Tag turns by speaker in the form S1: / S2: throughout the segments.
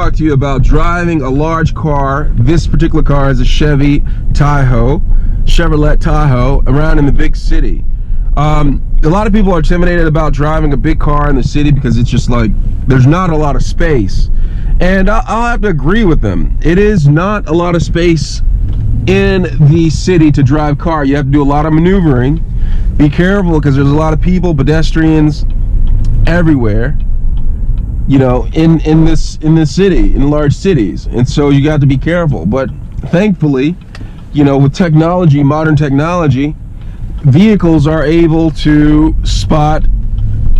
S1: talk to you about driving a large car. This particular car is a Chevy Tahoe, Chevrolet Tahoe, around in the big city. A lot of people are intimidated about driving a big car in the city because it's just like there's not a lot of space. And I'll have to agree with them. It is not a lot of space in the city to drive car. You have to do a lot of maneuvering. Be careful because there's a lot of people, pedestrians everywhere, you know, in this city, in large cities, and so you got to be careful. But thankfully, you know, with technology, modern technology, vehicles are able to spot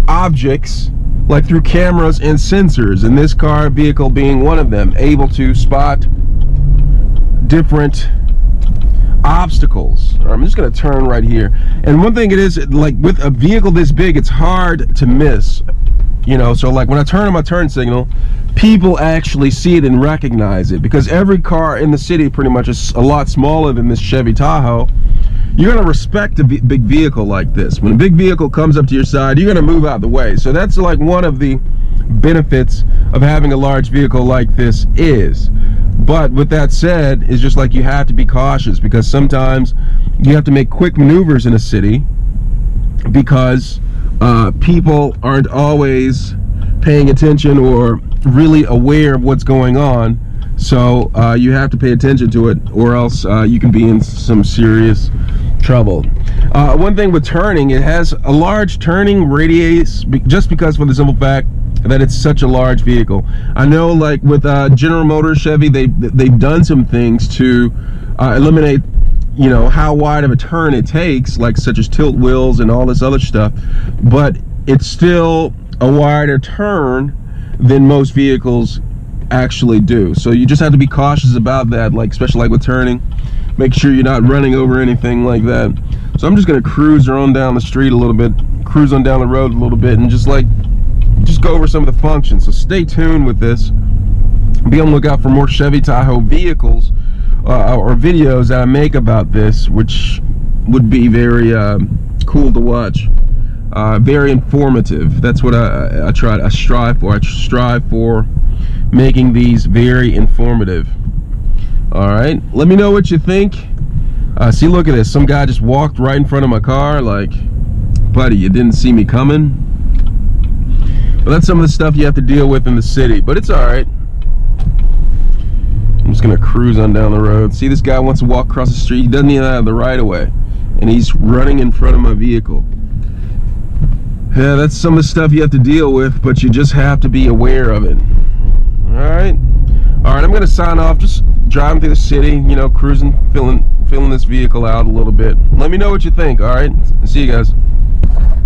S1: objects like through cameras and sensors, and this car vehicle being one of them, able to spot different obstacles. I'm just going to turn right here. And one thing it is, like with a vehicle this big, it's hard to miss, you know. So like when I turn on my turn signal, people actually see it and recognize it, because every car in the city pretty much is a lot smaller than this Chevy Tahoe. You're going to respect a big vehicle like this. When a big vehicle comes up to your side, you're going to move out of the way. So that's like one of the benefits of having a large vehicle like this is. But with that said, it's just like you have to be cautious, because sometimes you have to make quick maneuvers in a city because people aren't always paying attention or really aware of what's going on. So you have to pay attention to it, or else you can be in some serious trouble. One thing with turning, it has a large turning radius just because, for the simple fact that it's such a large vehicle. I know, like with General Motors, Chevy, they've done some things to eliminate, you know, how wide of a turn it takes, like such as tilt wheels and all this other stuff, but it's still a wider turn than most vehicles actually do. So you just have to be cautious about that, like especially like with turning. Make sure you're not running over anything like that. So I'm just gonna cruise on down the street a little bit, cruise on down the road a little bit, and just go over some of the functions. So stay tuned with this. Be on the lookout for more Chevy Tahoe vehicles or videos that I make about this, which would be very cool to watch. Very informative. That's what I strive for. I strive for making these very informative. All right, let me know what you think. See, look at this. Some guy just walked right in front of my car. Like, buddy, you didn't see me coming. But that's some of the stuff you have to deal with in the city, but it's all right. I'm just gonna cruise on down the road. See, this guy wants to walk across the street. He doesn't even have the right of way, and he's running in front of my vehicle. Yeah, that's some of the stuff you have to deal with, but you just have to be aware of it. All right, I'm gonna sign off. Just driving through the city, you know, cruising, feeling this vehicle out a little bit. Let me know what you think. All right, see you guys.